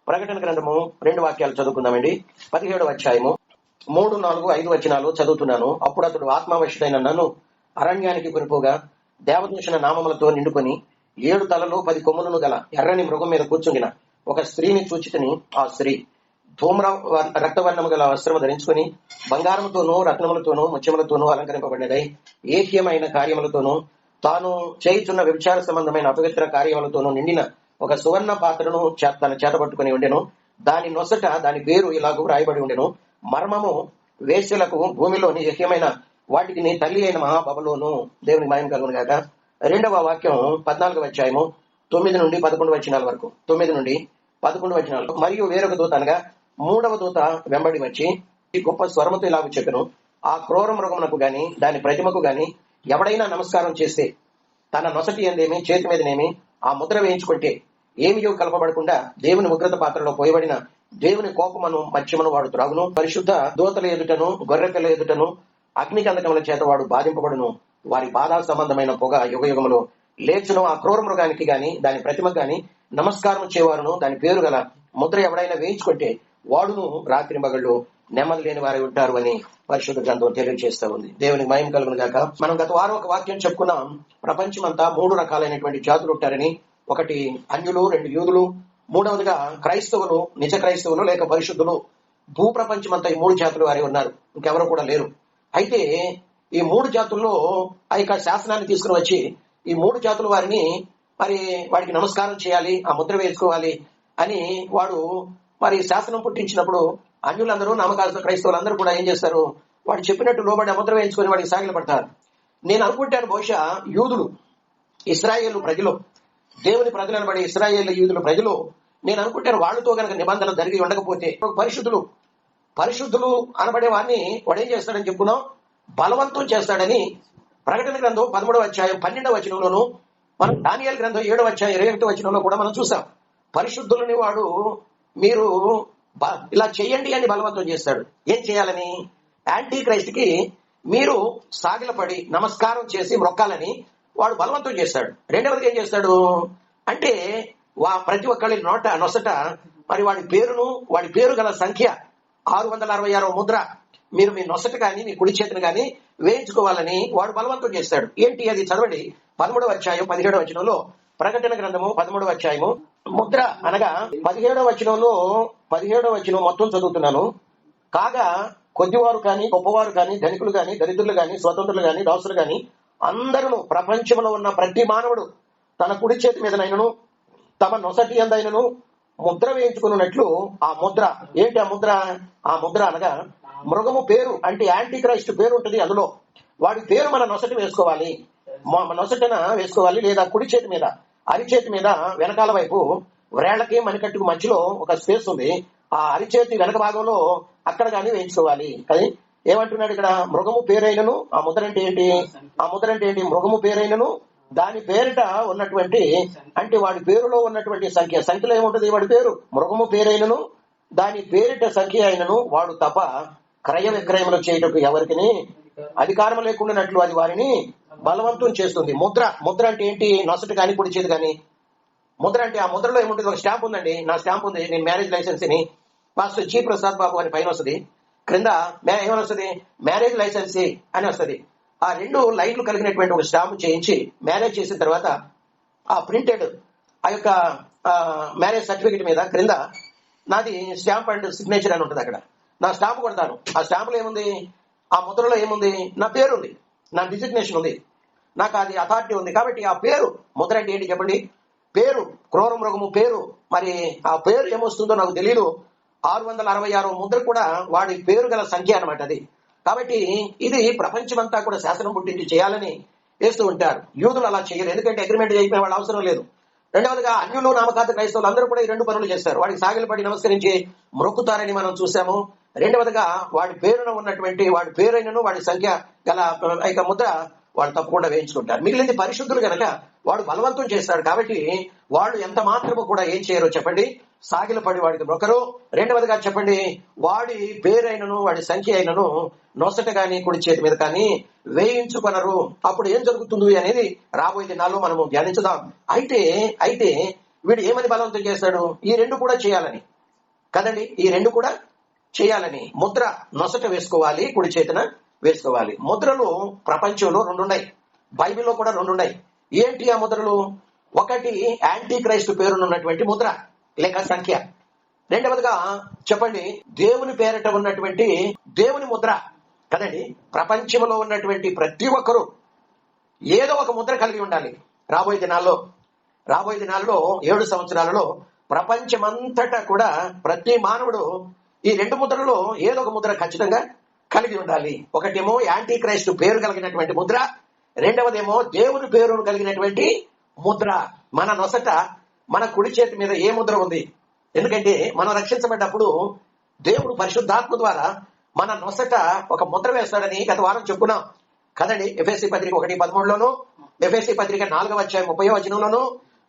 ప్రకటన గ్రంథము 2 వాక్యాలు చదువుకుందామండి. 17వ అధ్యాయము 3, 4, 5 వచనాలు చదువుతున్నాను. అప్పుడు అతడు ఆత్మావశుడైన నన్ను అరణ్యానికి కొనిపోగా దేవదూషణ నామములతో నిండుకొని 7 తలలు 10 కొమ్ములను గల ఎర్రని మృగం మీద కూర్చుండిన ఒక స్త్రీని చూచితిని. ఆ స్త్రీ ధూమ్ర రక్తవర్ణము గల వస్త్రము ధరించుకుని బంగారముతోనూ రత్నములతోనూ ముత్యములతోనూ అలంకరింపబడినదై ఏక్యమైన కార్యములతోనూ తాను చేయుచున్న వ్యభిచార సంబంధమైన అపవిత్ర కార్యములతోనూ నిండిన ఒక సువర్ణ పాత్రను తన చేత పట్టుకుని ఉండెను. దాని నొసట దాని పేరు ఇలాగూ రాయబడి ఉండెను: మర్మము వేశ్యలకు భూమిలోని ఏక్యమైన వాటికి తల్లి అయిన మహాబబులోను. దేవునికి మహిమ కలుగును గాక. 2వ వాక్యం 14వ అధ్యాయము 9 నుండి 11 వచనాల వరకు. 9 నుండి 11 వచనాలు. మరియు వేరొక దూత అనగా 3వ దూత వెంబడి వచ్చి ఈ గొప్ప స్వరముతో ఇలాగ చెప్పెను: ఆ క్రూర మృగమునకు గాని దాని ప్రతిమకు గాని ఎవడైనా నమస్కారం చేస్తే తన నొసటి ఎందేమి చేతి మీదనేమి ఆ ముద్ర వేయించుకుంటే ఏమియో కలపబడకుండా దేవుని ఉగ్రత పాత్రలో పోయబడిన దేవుని కోపమును మత్స్యమును వాడు త్రాగును. పరిశుద్ధ దూతల ఎదుటను గొర్రెపిల్ల ఎదుటను అగ్నికందకముల చేత వాడు బాధింపబడును. వారి బాధా సంబంధమైన పొగ యుగయుగములో లేచును. ఆ క్రూర మృగానికి గాని దాని ప్రతిమకు గాని నమస్కారం చేయవారును దాని పేరు గల ముద్ర ఎవడైనా వేయించుకుంటే వాడును రాత్రి మగళ్ళు నెమ్మది లేని వారు ఉంటారు అని పరిశుద్ధ గ్రంథం తెలియజేస్తా ఉంది. దేవునికి మహిమ కలుగును గాక. మనం గత వారం ఒక వాక్యం చెప్పుకున్నాం. ప్రపంచమంతా 3 రకాలైనటువంటి జాతులు ఉంటారని. ఒకటి అన్యులు, 2 యూదులు, 3వదిగా క్రైస్తవులు, నిజ క్రైస్తవులు లేక పరిశుద్ధులు. భూప్రపంచమంతా ఈ 3 జాతులు వారి ఉన్నారు, ఇంకెవరు కూడా లేరు. అయితే ఈ 3 జాతుల్లో ఆ యొక్క శాసనాన్ని తీసుకుని వచ్చి ఈ 3 జాతుల వారిని మరి వాడికి నమస్కారం చేయాలి, ఆ ముద్ర వేసుకోవాలి అని వాడు మరి శాసనం పుట్టించినప్పుడు అన్యులందరూ నామకాల్సిన క్రైస్తవులందరూ కూడా ఏం చేస్తారు? వాడు చెప్పినట్టు లోబడి ముద్ర వేయించుకొని వాడికి సాగిల పడతారు. నేను అనుకుంటాను బహుశా యూదులు, ఇశ్రాయేలు ప్రజలు, దేవుని ప్రజలను బడి ఇశ్రాయేలు యూదుల ప్రజలు, నేను అనుకుంటాను వాళ్ళతో కనుక నిబంధన జరిగి ఉండకపోతే పరిశుద్ధులు అనబడే వారిని వాడు ఏం చేస్తాడని చెప్పుకున్నాం, బలవంతం చేస్తాడని ప్రకటన గ్రంథం 13వ అధ్యాయం 12వ వచనంలోను, మనం దానియేలు గ్రంథం 7వ అధ్యాయం 21వ వచనంలో కూడా మనం చూసాం. పరిశుద్ధులని వాడు మీరు ఇలా చేయండి అని బలవంతం చేస్తాడు. ఏం చేయాలని? యాంటీ క్రైస్ట్ కి మీరు సాగిలపడి నమస్కారం చేసి మొక్కాలని వాడు బలవంతం చేస్తాడు. రెండవది ఏం చేస్తాడు అంటే ప్రతి ఒక్కరి నొసట మరి వాడి పేరు గల సంఖ్య 666వ ముద్ర మీరు మీ నొసట కానీ మీ కుడి చేతిని కానీ వేయించుకోవాలని వాడు బలవంతం చేస్తాడు. ఏంటి అది? చదవండి. 13వ అధ్యాయం 17వ వచనంలో, ప్రకటన గ్రంథము 13వ అధ్యాయము ముద్ర అనగా 17వ వచనంలో 17వ వచనం మొత్తం చదువుతున్నాను. కాగా కొద్దివారు కానీ గొప్పవారు కానీ ధనికులు కానీ దరిద్రులు కానీ స్వతంత్రులు కానీ దాసులు కానీ అందరూ ప్రపంచంలో ఉన్న ప్రతి మానవుడు తన కుడి చేతి మీదనైనను తమ నొసటి ఎందైనను ముద్ర వేయించుకున్నట్లు ఆ ముద్ర ఏంటి? ఆ ముద్ర అనగా మృగము పేరు, అంటే యాంటీ క్రైస్ట్ పేరు ఉంటుంది అందులో. వాడి పేరు మన నొసటి వేసుకోవాలి, నొసటన వేసుకోవాలి, లేదా కుడి చేతి మీద, అరిచేతి మీద వెనకాల వైపు వ్రేళ్లకి మణికట్టుకు మధ్యలో ఒక స్పేస్ ఉంది. ఆ అరిచేతి వెనక భాగంలో అక్కడ కానీ వేయించుకోవాలి. అది ఏమంటున్నాడు ఇక్కడ? మృగము పేరైనను. ఆ ముద్ర అంటే ఏంటి? మృగము పేరైనను దాని పేరిట ఉన్నటువంటి, అంటే వాడి పేరులో ఉన్నటువంటి సంఖ్యలో ఏముంటది? వాడి పేరు. మృగము పేరైనను దాని పేరిట సంఖ్య అయినను వాడు తప్ప క్రయ విక్రయములు చేయటకు ఎవరికి అధికారం లేకుండానట్లు అది వారిని బలవంతం చేస్తుంది. ముద్ర అంటే ఏంటి? నొసటి కానీ కుడి చేతి కానీ ముద్ర అంటే, ఆ ముద్రలో ఏముంటుంది? ఒక స్టాంప్ ఉందండి, నా స్టాంప్ ఉంది, నేను మ్యారేజ్ లైసెన్స్ అని పాస్టర్ జి ప్రసాద్ బాబు అని పైన వస్తుంది, క్రింద ఏమని వస్తుంది? మ్యారేజ్ లైసెన్స్ అని వస్తుంది. ఆ 2 లైన్లు కలిగినటువంటి ఒక స్టాంప్ చేయించి మ్యారేజ్ చేసిన తర్వాత ఆ ప్రింటెడ్ ఆ యొక్క మ్యారేజ్ సర్టిఫికేట్ మీద క్రింద నాది స్టాంప్ అండ్ సిగ్నేచర్ అని ఉంటుంది. అక్కడ నా స్టాంప్ కొడతాను. ఆ స్టాంపులో ఏముంది? ఆ ముద్రలో ఏముంది? నా పేరు ఉంది, నా డిజిగ్నేషన్ ఉంది, నాకు అది అథారిటీ ఉంది. కాబట్టి ఆ పేరు ముద్ర అంటే ఏంటి చెప్పండి? పేరు. క్రూర మృగము పేరు. మరి ఆ పేరు ఏమొస్తుందో నాకు తెలియదు. 666 ముద్ర కూడా వాడి పేరు గల సంఖ్య అనమాట అది. కాబట్టి ఇది ప్రపంచమంతా కూడా శాసనం పుట్టించి చేయాలని వేస్తూ ఉంటారు. యూదులు అలా చేయరు, ఎందుకంటే అగ్రిమెంట్ చేయకపోయిన వాళ్ళు అవసరం లేదు. రెండవదిగా అన్యులు నామకాత క్రైస్తవులు అందరూ కూడా ఈ 2 పనులు చేస్తారు. వాడికి సాగిలపడి నమస్కరించి మొక్కుతారని మనం చూసాము. రెండవదిగా వాడి పేరున ఉన్నటువంటి వాడి పేరైనను వాడి సంఖ్య గల ఇక ముద్ర వాడు తప్పకుండా వేయించుకుంటారు. మిగిలింది పరిశుద్ధులు గనక వాడు బలవంతం చేస్తాడు. కాబట్టి వాళ్ళు ఎంత మాత్రము కూడా ఏం చేయరో చెప్పండి? సాగిలపడి వాడికి మొక్కరు. రెండవదిగా చెప్పండి, వాడి పేరైనను వాడి సంఖ్య అయినను నొసట కానీ కుడి చేతి మీద కానీ వేయించుకొనరు. అప్పుడు ఏం జరుగుతుంది అనేది రాబోయే దినాల్లో మనము ధ్యానించుదాం. అయితే వీడు ఏమని బలవంతం చేస్తాడు? ఈ 2 కూడా చేయాలని. కదండి. ఈ రెండు కూడా చేయాలని ముద్ర నొసట వేసుకోవాలి, కుడి చేతిన వేసుకోవాలి. ముద్రలు ప్రపంచంలో రెండు ఉన్నాయి, బైబిల్లో కూడా రెండు ఉన్నాయి. ఏంటి ఆ ముద్రలు? ఒకటి యాంటీ క్రైస్ట్ పేరున్నటువంటి ముద్ర లేక సంఖ్య. రెండవదిగా చెప్పండి, దేవుని పేరిట ఉన్నటువంటి దేవుని ముద్ర కదండి. ప్రపంచంలో ఉన్నటువంటి ప్రతి ఒక్కరూ ఏదో ఒక ముద్ర కలిగి ఉండాలి. రాబోయే దినాల్లో 7 సంవత్సరాలలో ప్రపంచమంతటా కూడా ప్రతి మానవుడు ఈ రెండు ముద్రలలో ఏదో ఒక ముద్ర ఖచ్చితంగా కలిగి ఉండాలి. ఒకటేమో యాంటీ క్రైస్ట్ పేరు కలిగినటువంటి ముద్ర, రెండవదేమో దేవుని పేరును కలిగినటువంటి ముద్ర. మన నొసట, మన కుడి చేతి మీద ఏ ముద్ర ఉంది? ఎందుకంటే మనం రక్షించబడ్డప్పుడు దేవుడు పరిశుద్ధాత్మ ద్వారా మన నొసట ఒక ముద్ర వేస్తాడని గత వారం చెప్పుకున్నాం కదండి. ఎఫెసీ పత్రిక 1:13లోను, ఎఫెసీ పత్రిక 4:30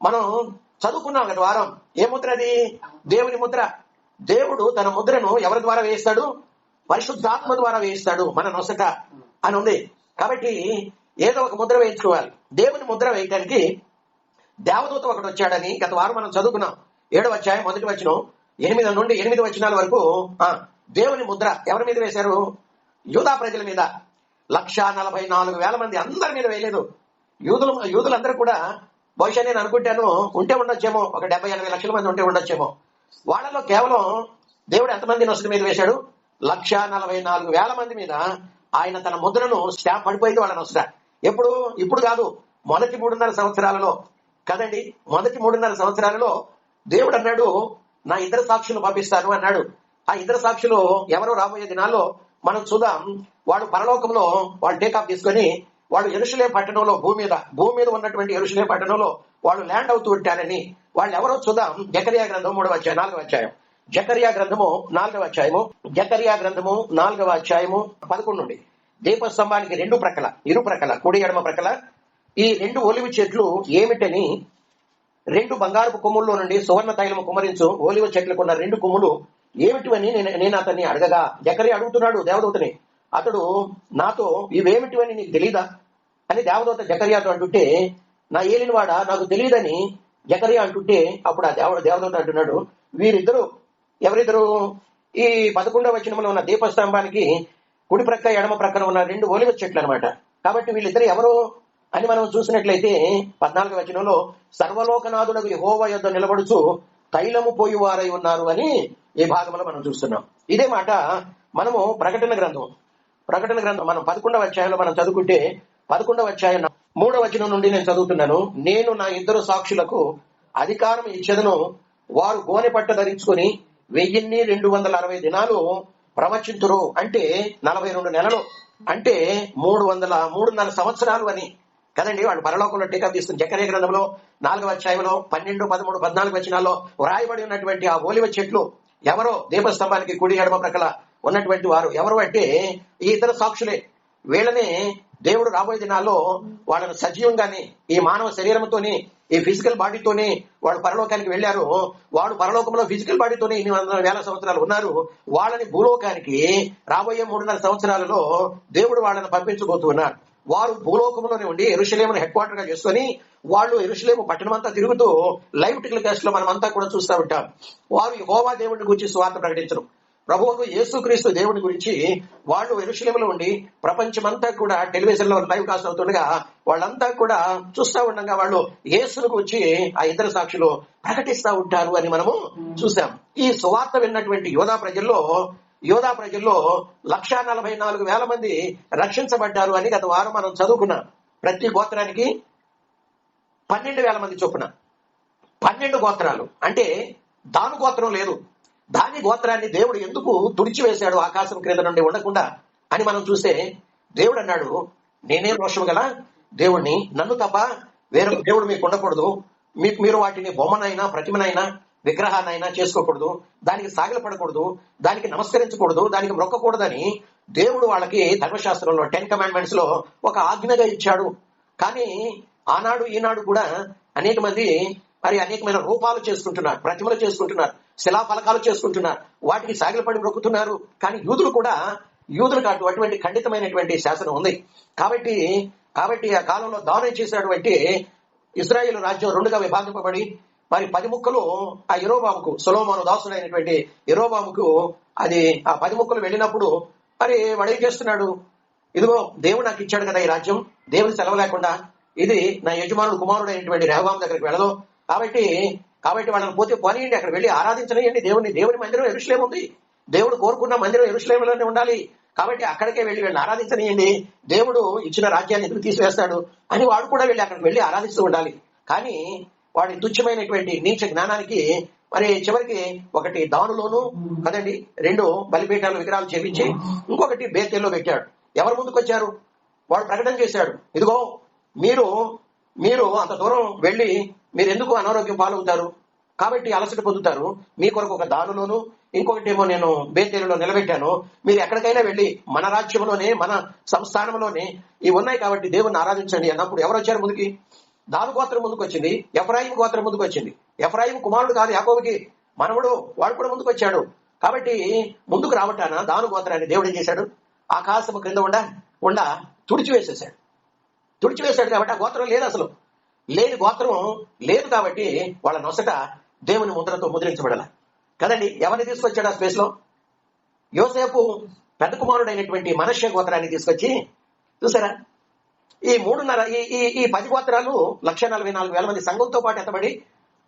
మనం చదువుకున్నాం గత వారం. ఏ ముద్ర అది? దేవుని ముద్ర. దేవుడు తన ముద్రను ఎవరి ద్వారా వేయిస్తాడు? పరిశుద్ధాత్మ ద్వారా వేయిస్తాడు మన నొసట అని ఉంది. కాబట్టి ఏదో ఒక ముద్ర వేయించుకోవాలి. దేవుని ముద్ర వేయటానికి దేవదూత ఒకటి వచ్చాడని గత వారం మనం చదువుకున్నాం. 7వ అధ్యాయం 1వ వచనం 8 నుండి 8 వచనాల వరకు దేవుని ముద్ర ఎవరి మీద వేశారు? యూదా ప్రజల మీద. 1,44,000 మంది అందరి మీద వేయలేదు. యూదులందరూ కూడా బహుశా నేను అనుకుంటాను ఉంటే ఉండొచ్చేమో, ఒక 70-80 లక్షల మంది ఉంటే ఉండొచ్చేమో. వాళ్ళలో కేవలం దేవుడు ఎంతమంది నొసటి మీద వేశాడు? 1,44,000 మంది మీద ఆయన తన ముద్రను స్టాంప్ పడిపోయింది వాళ్ళ నొసట. ఇప్పుడు కాదు, మొదటి 3.5 సంవత్సరాలలో కదండి. మొదటి 3.5 సంవత్సరాలలో దేవుడు అన్నాడు, నా 2 సాక్షులు పంపిస్తాను అన్నాడు. ఆ 2 సాక్షులు ఎవరో రాబోయే దినాల్లో మనం చూద్దాం. వాడు పరలోకంలో వాళ్ళు టేకాఫ్ తీసుకొని వాళ్ళు యెరూషలేము పట్టణంలో భూమి మీద ఉన్నటువంటి యెరూషలేము పట్టణంలో వాళ్ళు ల్యాండ్ అవుతూ ఉంటారని వాళ్ళు ఎవరో చూద్దాం. జకరియా గ్రంథం 3వ అధ్యాయం 4వ అధ్యాయం. జకరియా గ్రంథము 4వ అధ్యాయము. జకరియా గ్రంథము 4వ అధ్యాయము 11 నుండి. దీపస్తంభానికి ఇరు ప్రక్కల కుడి ఎడమ ప్రక్కల ఈ 2 ఒలివ చెట్లు ఏమిటని 2 బంగారపు కొమ్ముల్లో నుండి సువర్ణ తైలము కుమ్మరించు ఒలివ చెట్లకున్న 2 కొమ్ములు ఏమిటివని నేను అతన్ని అడగగా, జకరియా అడుగుతున్నాడు దేవదూతని. అతడు నాతో, ఇవేమిటివని నీకు తెలీదా అని దేవదూత జకరియాతో అంటుంటే, నా ఏలినవాడా నాకు తెలియదని జకరియా అంటుంటే, అప్పుడు ఆ దేవదూత అంటున్నాడు, వీరిద్దరు ఎవరిద్దరు? ఈ 11వ వచనంలో ఉన్న దీపస్తంభానికి కుడి ప్రక్క ఎడమ ప్రక్కన ఉన్న 2 ఒలివ చెట్లు అనమాట. కాబట్టి వీళ్ళిద్దరు ఎవరు అని మనం చూసినట్లయితే 14వ వచనంలో సర్వలోకనాథుడకు యెహోవా యొద్ద నిలబడుచు తైలము పోయివారై ఉన్నారు అని ఈ భాగంలో మనం చూస్తున్నాం. ఇదే మాట మనము ప్రకటన గ్రంథం మనం 11వ అధ్యాయంలో మనం చదువుకుంటే 11వ అధ్యాయం 3వ వచనం నుండి నేను చదువుతున్నాను. నేను నా 2 సాక్షులకు అధికారం ఇచ్చెదను, వారు గోనె పట్ట ధరించుకొని 1260 దినాలు ప్రవచింతురు. అంటే 42 నెలలు, అంటే 3.5 సంవత్సరాలు అని కదండి. వాళ్ళు పరలోకంలో టీకా తీసుకుని జకరియా గ్రంథంలో 4వ అధ్యాయంలో 12, 13, 14 వచనాల్లో వ్రాయబడి ఉన్నటువంటి ఆ ఒలివ చెట్లు ఎవరో? దీపస్తంభానికి కుడి ఎడమ ప్రక్కల ఉన్నటువంటి వారు ఎవరు అంటే ఈ 2 సాక్షులే. వీళ్ళని దేవుడు రాబోయే దినాల్లో వాళ్ళని సజీవంగాని ఈ మానవ శరీరంతోని, ఈ ఫిజికల్ బాడీతోని వాళ్ళు పరలోకానికి వెళ్లారు. వాడు పరలోకంలో ఫిజికల్ బాడీతోనే 100,000 సంవత్సరాలు ఉన్నారు. వాళ్ళని భూలోకానికి రాబోయే 3.5 సంవత్సరాలలో దేవుడు వాళ్ళని పంపించబోతున్నారు. వారు భూలోకంలోనే ఉండి యెరూషలేమును హెడ్ క్వార్టర్ గా చేసుకుని వాళ్ళు యెరూషలేము పట్టణం అంతా తిరుగుతూ లైవ్ టెలికాస్ట్ లో మనం అంతా కూడా చూస్తూ ఉంటాం. వారు యెహోవా దేవుడిని గురించి సువార్త ప్రకటించరు. ప్రభువుకు యేసుక్రీస్తు దేవుని గురించి వాళ్ళు యెరూషలేములో ఉండి ప్రపంచమంతా కూడా టెలివిజన్ లో లైవ్ కాస్ట్ అవుతుండగా వాళ్ళంతా కూడా చూస్తూ ఉండగా వాళ్ళు యేసును గురించి ఆ 2 సాక్షులు ప్రకటిస్తూ ఉంటారు అని మనము చూసాం. ఈ సువార్త విన్నటువంటి యోధా ప్రజల్లో 1,44,000 మంది రక్షించబడ్డారు అని గత వారం మనం చదువుకున్నాం. ప్రతి గోత్రానికి 12,000 మంది చొప్పున 12 గోత్రాలు. అంటే దాను గోత్రం లేదు. దాని గోత్రాన్ని దేవుడు ఎందుకు తుడిచివేశాడు ఆకాశం క్రింద నుండి ఉండకుండా అని మనం చూస్తే, దేవుడు అన్నాడు, నేనే రోషం గల దేవుణ్ణి, నన్ను తప్ప వేరే దేవుడు మీకు ఉండకూడదు. మీరు వాటిని బొమ్మనైనా ప్రతిమనైనా విగ్రహాన్నైనా చేసుకోకూడదు, దానికి సాగిలపడకూడదు, దానికి నమస్కరించకూడదు, దానికి మొక్కకూడదని దేవుడు వాళ్ళకి ధర్మశాస్త్రంలో 10 కమాండ్మెంట్స్ లో ఒక ఆజ్ఞగా ఇచ్చాడు. కానీ ఆనాడు ఈనాడు కూడా అనేక మంది అనేకమైన రూపాలు చేసుకుంటున్నారు, ప్రతిమలు చేసుకుంటున్నారు, శిలాఫలకాలు చేసుకుంటున్నారు, వాటికి సాగిలపడి మొక్కుతున్నారు. కానీ యూదులకు అటువంటి ఖండితమైనటువంటి శాసనం ఉంది. కాబట్టి ఆ కాలంలో దానం చేసినటువంటి ఇశ్రాయేలు రాజ్యం 2గా విభాగింపబడి మరి 10 ముక్కలు ఆ యెరోబాముకు, సొలొమోను దాసుడైనటువంటి యెరోబాముకు అది ఆ 10 ముక్కలు వెళ్ళినప్పుడు మరి వాడు ఏం చేస్తున్నాడు? ఇదిగో దేవుడు నాకు ఇచ్చాడు కదా ఈ రాజ్యం, దేవుని సెలవు లేకుండా ఇది నా యజమానుడు కుమారుడు అయినటువంటి రెహబాము దగ్గరికి వెళ్ళదు, కాబట్టి వాళ్ళని పోతే పోనీయండి, అక్కడ వెళ్ళి ఆరాధించనియండి దేవుని మందిరం యెరూషలేము ఉంది, దేవుడు కోరుకున్న మందిరం యెరూషలేములోనే ఉండాలి, కాబట్టి అక్కడికే వెళ్ళి ఆరాధించనియండి, దేవుడు ఇచ్చిన రాజ్యాన్ని ఎందుకు తీసివేస్తాడు అని వాడు కూడా అక్కడికి వెళ్ళి ఆరాధిస్తూ ఉండాలి. కానీ వాడి తుచ్చమైనటువంటి నీచ జ్ఞానానికి మరి చివరికి ఒకటి దానులోను కదండి, 2 బలిపీఠాలు విగ్రహాలు చేపించి ఇంకొకటి బేతేల్లో పెట్టాడు. ఎవరు ముందుకు వచ్చారు? వాడు ప్రకటన చేశాడు, ఇదిగో మీరు అంత దూరం వెళ్ళి మీరు ఎందుకు అనారోగ్యం పాలవుతారు, కాబట్టి అలసట పొందుతారు, మీ కొరకు ఒక దానులోను ఇంకొకటేమో నేను బేతేలులో నిలబెట్టాను, మీరు ఎక్కడికైనా వెళ్ళి మన రాజ్యంలోనే మన సంస్థానంలోనే ఇవి ఉన్నాయి కాబట్టి దేవుణ్ణి ఆరాధించండి అన్నప్పుడు ఎవరు వచ్చారు ముందుకి? దాను గోత్రం ముందుకు వచ్చింది, ఎఫ్రాయిం గోత్రం ముందుకు వచ్చింది. ఎఫ్రాయిం కుమారుడు కాదు యాకోబుకి మనవడు, వాడు కూడా ముందుకు వచ్చాడు. కాబట్టి ముందుకు రావటాన దాను గోత్రాన్ని దేవుడు ఏం చేశాడు? ఆకాశము క్రింద ఉండ తుడిచివేశాడు కాబట్టి ఆ గోత్రం లేదు, అసలు లేని గోత్రం లేదు కాబట్టి వాళ్ళ నొసట దేవుని ముద్రతో ముద్రించబడాల కదండి. ఎవరిని తీసుకొచ్చాడు ఆ స్పేస్ లో? యోసేపు పెద్ద కుమారుడైనటువంటి మనష్య గోత్రాన్ని తీసుకొచ్చి, చూసారా ఈ 10 గోత్రాలు 1,44,000 మంది సంఘంతో పాటు ఎత్తబడి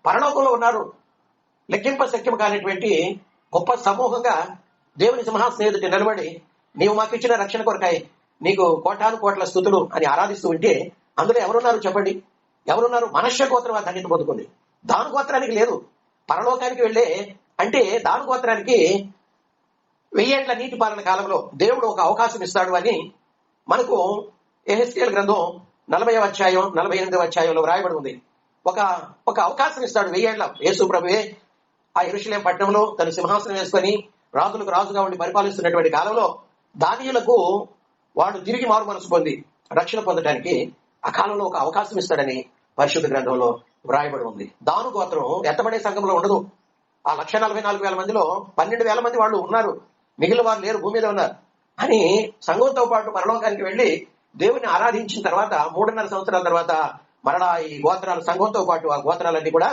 పరలోకంలో ఉన్నారు. లెక్కింప శక్యం కానిటువంటి గొప్ప సమూహంగా దేవుని సింహాసనం ఎదుట నిలబడి నీవు మాకు ఇచ్చిన రక్షణ కొరకాయ నీకు కోటాను కోట్ల స్తుతులు అని ఆరాధిస్తూ ఉంటే అందులో ఎవరున్నారు చెప్పండి? ఎవరున్నారు? మనష్య గోత్రం ఆ ధన్యత పొందుకుంది, దాను గోత్రానికి లేదు. పరలోకానికి వెళ్ళే అంటే దాను గోత్రానికి 1000 ఏళ్ల నీటి పాలన కాలంలో దేవుడు ఒక అవకాశం ఇస్తాడు అని మనకు యెహెజ్కేలు గ్రంథం 40వ అధ్యాయం 48వ అధ్యాయంలో వ్రాయబడి ఉంది. ఒక అవకాశం ఇస్తాడు 1000 ఏళ్ల. యేసు ప్రభువే ఆ యెరూషలేము పట్టణంలో తన సింహాసనం వేసుకొని రాజులకు రాజుగా ఉండి పరిపాలిస్తున్నటువంటి కాలంలో దానియులకు వాడు తిరిగి మారు మనసు పొంది రక్షణ పొందడానికి ఆ కాలంలో ఒక అవకాశం ఇస్తాడని పరిశుద్ధ గ్రంథంలో వ్రాయబడి ఉంది. దాను గోత్రం ఎత్తబడే సంఘంలో ఉండదు. ఆ 1,44,000 మందిలో 12,000 మంది వాళ్ళు ఉన్నారు, మిగిలిన వారు లేరు, భూమి మీద ఉన్నారు అని సంఘంతో పాటు పరలోకానికి వెళ్లి దేవుని ఆరాధించిన తర్వాత 3.5 సంవత్సరాల తర్వాత మరలా ఈ గోత్రాలు సంఘంతో పాటు ఆ గోత్రాలన్నీ కూడా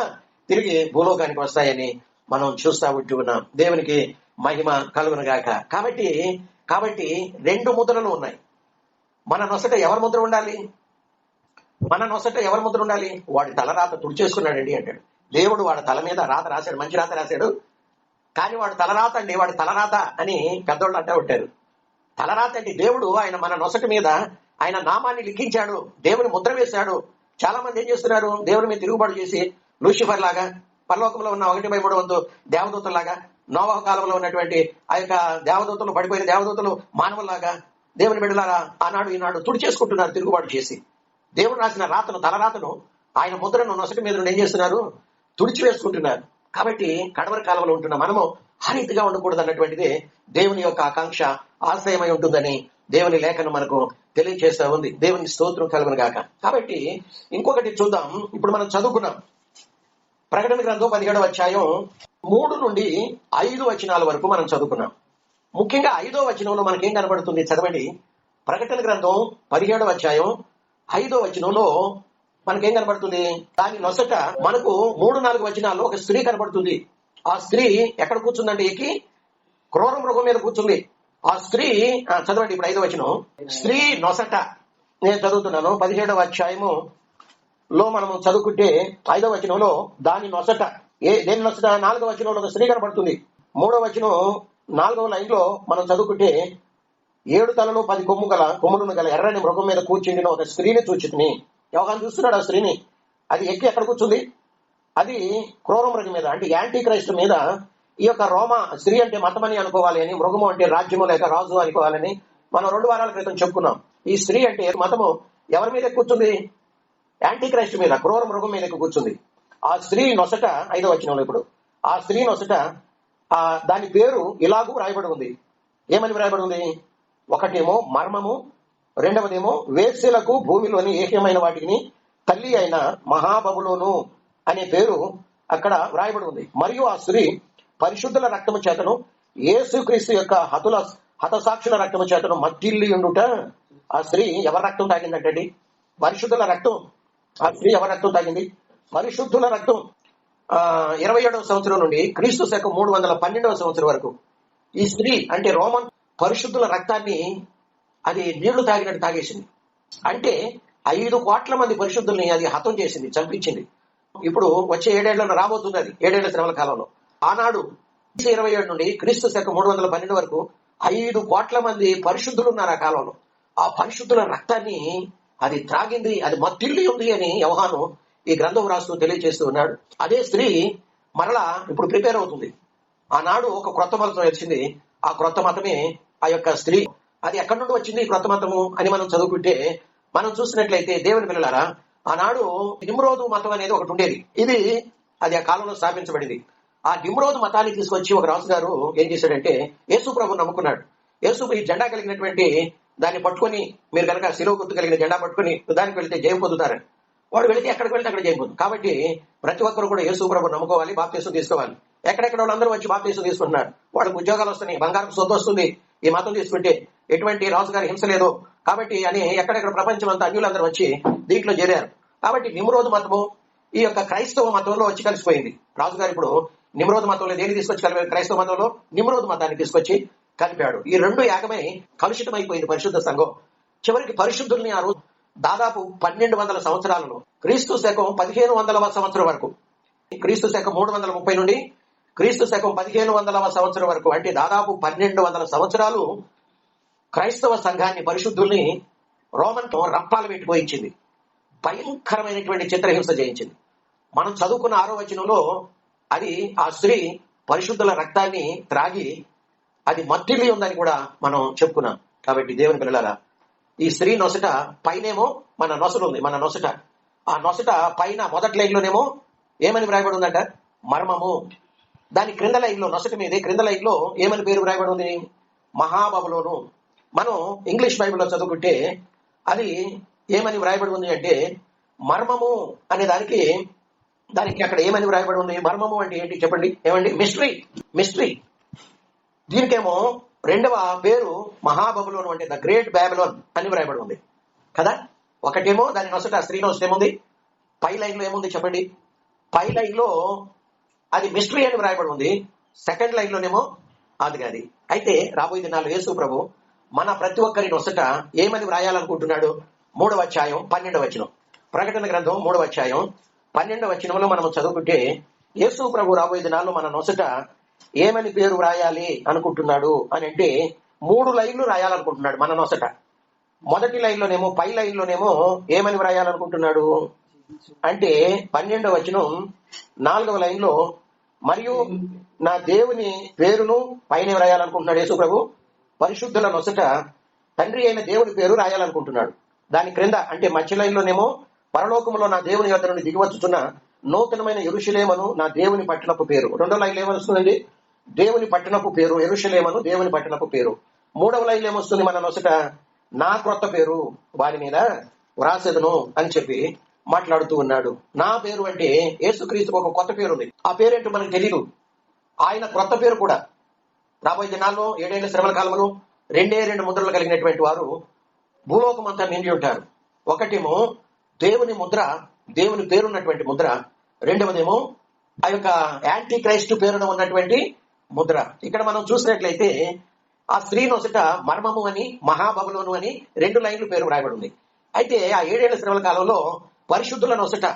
తిరిగి భూలోకానికి వస్తాయని మనం చూస్తా ఉంటూ ఉన్నాం. దేవునికి మహిమ కలుగును గాక. కాబట్టి 2 ముద్రలు ఉన్నాయి. మన నొసట ఎవరి ముద్ర ఉండాలి? వాడి తలరాత తుడిచేసుకున్నాడండి అంటాడు దేవుడు. వాడి తల మీద రాత రాశాడు, మంచి రాత రాశాడు, కానీ వాడు తలరాత అండి, వాడి తలరాత అని పెద్దోళ్ళు అంటూ ఉంటారు. తలరాత అంటే దేవుడు ఆయన మన నొసట మీద ఆయన నామాన్ని లిఖించాడు, దేవుని ముద్ర వేశాడు. చాలా మంది ఏం చేస్తున్నారు? దేవుని మీద తిరుగుబాటు చేసి లూసిఫర్ లాగా, పరలోకంలో ఉన్న 1/3 దేవదూతలాగా, నోవహు కాలంలో ఉన్నటువంటి ఆ యొక్క దేవదూతలు, పడిపోయిన దేవదూతలు మానవులాగా, దేవుని బిడ్డలాగా ఆనాడు ఈనాడు తుడిచేసుకుంటున్నారు తిరుగుబాటు చేసి. దేవుడు రాసిన రాతను, తలరాతను, ఆయన ముద్రను నొసటి మీద ఏం చేస్తున్నారు? తుడిచివేసుకుంటున్నారు. కాబట్టి కడవరి కాలంలో ఉంటున్న మనము ఆ రీతిగా ఉండకూడదు అన్నటువంటిది దేవుని యొక్క ఆకాంక్ష, ఆశ్రయమై ఉంటుందని దేవుని లేఖను మనకు తెలియజేస్తా ఉంది. దేవుని స్తోత్రం కలుగును గాక. కాబట్టి ఇంకొకటి చూద్దాం. ఇప్పుడు మనం చదువుకున్నాం ప్రకటన గ్రంథం 17వ అధ్యాయం 3 నుండి 5 వచనాల వరకు మనం చదువుకున్నాం. ముఖ్యంగా 5వ వచనంలో మనకేం కనబడుతుంది? చదవండి. ప్రకటన గ్రంథం 17వ అధ్యాయం 5వ వచనంలో మనకేం కనబడుతుంది? దాని నొసట మనకు 3-4 వచనాల్లో ఒక స్త్రీ కనబడుతుంది. ఆ స్త్రీ ఎక్కడ కూర్చుందంటే ఎక్కి క్రూర మృగం మీద కూర్చుంది. ఆ స్త్రీ చదవండి ఇప్పుడు 5వ వచనం. స్త్రీ నొసట నేను చదువుతున్నాను. 17వ అధ్యాయములో మనము చదువుకుంటే 5వ వచనంలో దాని నొసట దేని నొసట? 4వ వచనంలో ఒక స్త్రీ కనబడుతుంది. 3వ వచనం 4వ లైన్ లో మనం చదువుకుంటే 7 తలలు 10 కొమ్ములను గల ఎర్రని మృగం మీద కూర్చుండిన ఒక స్త్రీని చూచితిని. యోహాను చూస్తున్నాడు ఆ స్త్రీని. అది ఎక్కి ఎక్కడ కూర్చుంది? అది క్రూర మృగం మీద, అంటే యాంటీ క్రైస్ట్ మీద. ఈ యొక్క రోమ స్త్రీ అంటే మతమని అనుకోవాలి అని, మృగము అంటే రాజ్యము లేక రాజు అనుకోవాలని మనం 2 వారాల క్రితం చెప్పుకున్నాం. ఈ స్త్రీ అంటే మతము ఎవరి మీద కూర్చుంది? యాంటీ క్రైస్ట్ మీద, క్రూర మృగం మీద కూర్చుంది. ఆ స్త్రీ నొసట 5వ వచనంలో ఇప్పుడు ఆ స్త్రీ నొసట దాని పేరు ఇలాగూ రాయబడి ఉంది. ఏమని రాయబడి ఉంది? ఒకటేమో మర్మము, రెండవదేమో వేశ్యలకు భూమిలోని ఏకమైన వాటిని తల్లి అయిన మహాబబులోను అనే పేరు అక్కడ వ్రాయబడి ఉంది. మరియు ఆ స్త్రీ పరిశుద్ధుల రక్తము చేతను, యేసుక్రీస్తు యొక్క హతసాక్షుల రక్తము చేతను మట్టిల్లి ఉండుట. ఆ స్త్రీ ఎవరి రక్తం తాగిందంటండి? పరిశుద్ధుల రక్తం. ఆ స్త్రీ ఎవరి రక్తం తాగింది? పరిశుద్ధుల రక్తం. 27వ సంవత్సరం నుండి క్రీస్తు శకం 312వ సంవత్సరం వరకు ఈ స్త్రీ అంటే రోమన్ పరిశుద్ధుల రక్తాన్ని అది నీళ్లు తాగినట్టు తాగేసింది. అంటే 5 కోట్ల మంది పరిశుద్ధుల్ని అది హతం చేసింది, చంపించింది. ఇప్పుడు వచ్చే 7 ఏళ్లలో రాబోతుంది అది, 7 ఏళ్ల శ్రమల కాలంలో. ఆనాడు 27 నుండి క్రీస్తు శకం 312 వరకు 5 కోట్ల మంది పరిశుద్ధులు ఉన్నారు ఆ కాలంలో. ఆ పరిశుద్ధుల రక్తాన్ని అది త్రాగింది, అది మత్తిల్లి ఉంది అని యోహాను ఈ గ్రంథం రాస్తూ తెలియజేస్తూ ఉన్నాడు. అదే స్త్రీ మరలా ఇప్పుడు ప్రిపేర్ అవుతుంది. ఆనాడు ఒక క్రొత్త మతం వచ్చింది, ఆ క్రొత్త మతమే ఆ యొక్క స్త్రీ. అది ఎక్కడి నుండి వచ్చింది ఈ క్రొత్త మతము అని మనం చదువుకుంటే మనం చూసినట్లయితే దేవుని పిల్లలారా, ఆనాడు నిమ్రోదు మతం అనేది ఒకటి ఉండేది. అది ఆ కాలంలో స్థాపించబడింది. ఆ నిమ్రోదు మతాన్ని తీసుకొచ్చి ఒక రాజు గారు ఏం చేశాడంటే యేసు ప్రభు నమ్ముకున్నాడు. యేసు ఈ జెండా కలిగినటువంటి దాన్ని పట్టుకొని, మీరు కనుక శిలువ గుర్తు కలిగిన జెండా పట్టుకొని దానికి వెళితే జయం పొందుతారని. వాడు వెళితే ఎక్కడికి వెళ్తే అక్కడ జయం పొందు. కాబట్టి ప్రతి ఒక్కరు కూడా యేసు ప్రభు నమ్ముకోవాలి, బాప్తీసం తీసుకోవాలి. ఎక్కడెక్కడ వాళ్ళందరూ వచ్చి బాప్తీసం తీసుకుంటున్నారు, వాళ్ళకి ఉద్యోగాలు వస్తున్నాయి, బంగారం సొంత వస్తుంది ఈ మతం తీసుకుంటే, ఎటువంటి రాజుగారి హింస లేదు కాబట్టి అని ఎక్కడెక్కడ ప్రపంచం అంతా అన్యులందరూ వచ్చి దీంట్లో చేరారు. కాబట్టి నిమ్రోదు మతము ఈ యొక్క క్రైస్తవ మతంలో వచ్చి కలిసిపోయింది. రాజుగారు ఇప్పుడు నిమ్రోదు మతంలో దేని తీసుకొచ్చి కలిపారు? క్రైస్తవ మతంలో నిమ్రోదు మతాన్ని తీసుకొచ్చి కలిపాడు. ఈ రెండు యాగమై కలుషితమైపోయింది పరిశుద్ధ సంఘం. చివరికి పరిశుద్ధుల్ని ఆ రోజు దాదాపు 1200 సంవత్సరాలలో క్రీస్తు శకం 1500వ సంవత్సరం వరకు, క్రీస్తు శకం 330 నుండి క్రీస్తు శకం 1500వ సంవత్సరం వరకు, అంటే దాదాపు 1200 సంవత్సరాలు క్రైస్తవ సంఘాన్ని పరిశుద్ధుల్ని రోమన్తో రంపాలు పెట్టిపోయించింది. భయంకరమైనటువంటి చిత్రహింస చేయించింది. మనం చదువుకున్న 6వ వచనంలో అది ఆ స్త్రీ పరిశుద్ధుల రక్తాన్ని త్రాగి అది మత్తిల్లి ఉందని కూడా మనం చెప్పుకున్నాం. కాబట్టి దేవుని పిల్లలారా, ఈ స్త్రీ నొసట పైనేమో మన నొసలు ఉంది, మన నొసట. ఆ నొసట పైన మొదటి లైన్లోనేమో ఏమని వ్రాయబడి ఉందంట? మర్మము. దాని క్రింద లైన్లో, నొసట మీద క్రింద లైన్లో ఏమని పేరు వ్రాయబడి ఉంది? మహాబబులోను. మనం ఇంగ్లీష్ బైబిల్లో చదువుకుంటే అది ఏమని వ్రాయబడి ఉంది అంటే మర్మము అనే దానికి అక్కడ ఏమని వ్రాయబడి ఉంది? మర్మము అంటే ఏంటి చెప్పండి? ఏమండి? మిస్టరీ. దీనికేమో రెండవ పేరు మహాబబులోను, అంటే ద గ్రేట్ బ్యాబిలోన్ అని వ్రాయబడి ఉంది కదా. ఒకటేమో దాని నొసట, స్త్రీ నొసట ఏముంది? పై లైన్ లో ఏముంది చెప్పండి? పై లైన్ లో అది మిస్టరీ అని వ్రాయబడి ఉంది. సెకండ్ లైన్ లోనేమో అది కాదు. అయితే రాబోయే దినాల్లో యేసు ప్రభు మన ప్రతి ఒక్కరి నొసట ఏమని వ్రాయాలనుకుంటున్నాడు? 3వ అధ్యాయం 12వ వచనం, ప్రకటన గ్రంథం 3వ అధ్యాయం 12వ వచనంలో మనం చదువుకుంటే యేసు ప్రభు రాబోయే దినాల్లో మన నొసట ఏమని పేరు వ్రాయాలి అనుకుంటున్నాడు అని అంటే 3 లైన్లు రాయాలనుకుంటున్నాడు మన నొసట. మొదటి లైన్లోనేమో, పై లైన్లోనేమో ఏమని వ్రాయాలనుకుంటున్నాడు అంటే 12వ వచనం 4వ లైన్లో, మరియు నా దేవుని పేరును పైన వ్రాయాలనుకుంటున్నాడు యేసు ప్రభు. పరిశుద్ధుల నొసట తండ్రి అయిన దేవుని పేరు రాయాలనుకుంటున్నాడు. దాని క్రింద అంటే మధ్య లైన్లోనేమో పరలోకములో నా దేవుని యొద్ద నుండి దిగివచ్చుతున్న నూతనమైన యెరూషలేమును నా దేవుని పట్టణపు పేరు. రెండో లైన్లో ఏమొస్తుందండి? దేవుని పట్టణపు పేరు, యెరూషలేమును దేవుని పట్టణపు పేరు. 3వ లైన్లో ఏమొస్తుంది మన నొసట? నా క్రొత్త పేరు వారి మీద వ్రాసెదను అని చెప్పి మాట్లాడుతూ ఉన్నాడు. నా పేరు అంటే యేసుక్రీస్తుకు ఒక కొత్త పేరు ఉంది. ఆ పేరేంటో మనకు తెలీదు. ఆయన క్రొత్త పేరు కూడా రాబోయే దినాల్లో 7 ఏళ్ల శ్రమల కాలంలో 2 ముద్రలు కలిగినటువంటి వారు భూలోకం అంతా నిండి ఉంటారు. ఒకటేమో దేవుని ముద్ర, దేవుని పేరున్నటువంటి ముద్ర. రెండవదేమో ఆ యొక్క యాంటీ క్రైస్ట్ పేరున ఉన్నటువంటి ముద్ర. ఇక్కడ మనం చూసినట్లయితే ఆ స్త్రీ నొసట మర్మము అని, మహాబబులోను అని 2 లైన్లు పేరు వ్రాయబడి ఉంది. అయితే ఆ 7 ఏళ్ల శ్రమల కాలంలో పరిశుద్ధుల నొసట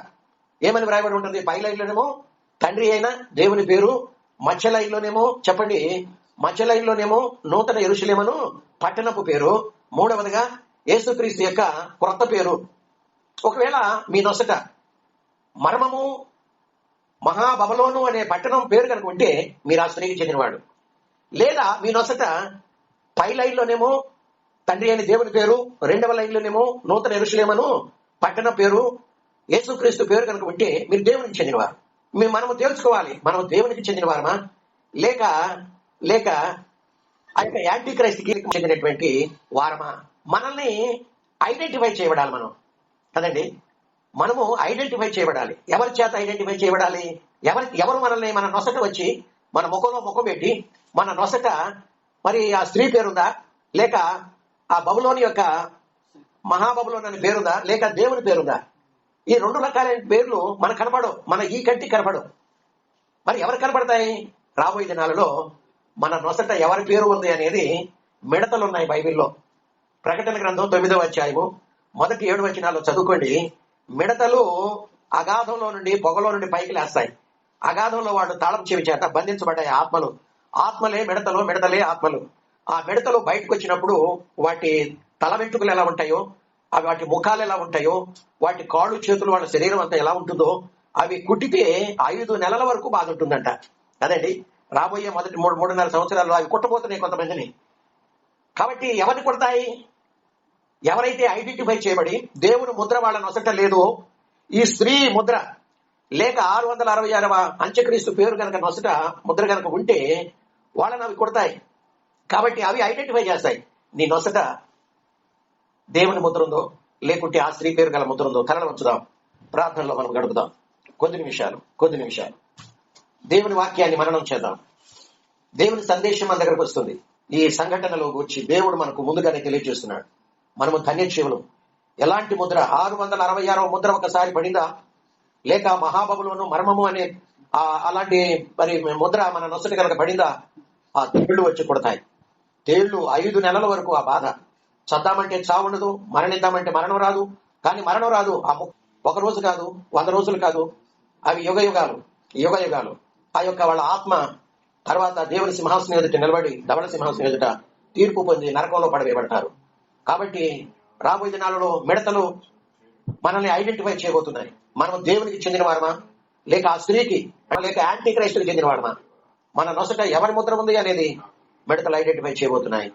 ఏమని వ్రాయబడి ఉంటుంది? పై లైన్లోనేమో తండ్రి అయిన దేవుని పేరు, మధ్య లైన్లోనేమో చెప్పండి, మధ్య లైన్లోనేమో నూతన యెరూషలేమును పట్టణపు పేరు, మూడవదిగా యేసుక్రీస్తు యొక్క క్రొత్త పేరు. ఒకవేళ మీ నొసట మర్మము, మహాబబులోను అనే పట్టణం పేరు కనుక ఉంటే మీరు ఆ స్త్రీకి చెందినవాడు. లేదా మీ నొసట పై లైన్లోనేమో తండ్రి అయిన దేవుని పేరు, రెండవ లైన్లోనేమో నూతన యెరూషలేమును పట్టణ పేరు, యేసుక్రీస్తు పేరు కనుక ఉంటే మీరు దేవునికి చెందినవారు. మనము తేల్చుకోవాలి, మనం దేవునికి చెందినవారమా లేక ఆ యొక్క యాంటీ క్రైస్ట్కి చెందినటువంటి వారమా? మనల్ని ఐడెంటిఫై చేయబడాలి మనం కదండి. మనము ఐడెంటిఫై చేయబడాలి. ఎవరి చేత ఐడెంటిఫై చేయబడాలి? ఎవరు మనల్ని మన నొసట వచ్చి మన ముఖంలో ముఖం పెట్టి మన నొసట మరి ఆ స్త్రీ పేరుందా, లేక ఆ బబులోని యొక్క మహాబబులోని అనే పేరుందా, లేక దేవుని పేరుందా? ఈ 2 రకాలైన పేర్లు మనకు కనపడవు, మన ఈ కంటికి కనపడవు. మరి ఎవరు కనబడతాయి? రాబోయే దినాలలో మన నొసట ఎవరి పేరు ఉంది అనేది మిడతలు ఉన్నాయి బైబిల్లో. ప్రకటన గ్రంథం 9వ అధ్యాయము మొదటి 7 వచనాల్లో చదువుకోండి. మిడతలు అగాధంలో నుండి పొగలో నుండి పైకి లేస్తాయి. అగాధంలో వాడు తాళం చెవి చేత బంధించబడ్డాయి ఆత్మలు. ఆత్మలే మిడతలు, మిడతలే ఆత్మలు. ఆ మిడతలు బయటకు వచ్చినప్పుడు వాటి తల వెంట్రుకలు ఎలా ఉంటాయో, అవి వాటి ముఖాలు ఎలా ఉంటాయో, వాటి కాళ్ళు చేతులు వాళ్ళ శరీరం అంతా ఎలా ఉంటుందో, అవి కుట్టితే 5 నెలల వరకు బాధ ఉంటుందంట. అదండి రాబోయే మొదటి 3.5 సంవత్సరాల్లో అవి కుట్టబోతున్నాయి కొంతమందిని. కాబట్టి ఎవరిని కొడతాయి? ఎవరైతే ఐడెంటిఫై చేయబడి దేవుని ముద్ర వాళ్ళ నొసట లేదో, ఈ స్త్రీ ముద్ర లేక 666వ అంత్యక్రీస్తు పేరు కనుక నొసట ముద్ర కనుక ఉంటే వాళ్ళని అవి కొడతాయి. కాబట్టి అవి ఐడెంటిఫై చేస్తాయి నీ నొసట దేవుని ముద్ర ఉందో లేకుంటే ఆ స్త్రీ పేరు గల ముద్ర ఉందో. తలలు వంచుదాం, ప్రార్థనలో మనం గడుపుదాం కొద్ది నిమిషాలు. దేవుని వాక్యాన్ని మననం చేద్దాం. దేవుని సందేశం మన దగ్గరకు వస్తుంది. ఈ సంఘటనలో వచ్చి దేవుడు మనకు ముందుగానే తెలియజేస్తున్నాడు. మనము ధన్యజీవులు. ఎలాంటి ముద్ర? 666వ ముద్ర ఒకసారి పడిందా, లేక మహాబబులోను మర్మము అనే అలాంటి మరి ముద్ర మన నొసటి కనుక పడిందా, ఆ తేళ్లు వచ్చి కొడతాయి. తేళ్లు 5 నెలల వరకు ఆ బాధ. చద్దామంటే చావు ఉండదు, మరణిద్దామంటే మరణం రాదు. కానీ మరణం రాదు. ఒక రోజు కాదు, 100 రోజులు కాదు, అవి యుగయుగాలు. ఆ యొక్క వాళ్ళ ఆత్మ తర్వాత దేవుని సింహాసనం ఎదుట నిలబడి ధవళ సింహాసనం ఎదుట తీర్పు పొంది నరకంలో పడవేయబడతారు. కాబట్టి రాబోయే దినాలలో మిడతలు మనల్ని ఐడెంటిఫై చేయబోతున్నాయి. మనం దేవునికి చెందిన వారమా, లేక ఆ స్త్రీకి, లేక యాంటీ క్రైస్తుకి చెందిన వారమా? మన నొసట ఎవరి ముద్ర ఉంది అనేది మిడతలు ఐడెంటిఫై చేయబోతున్నాయి.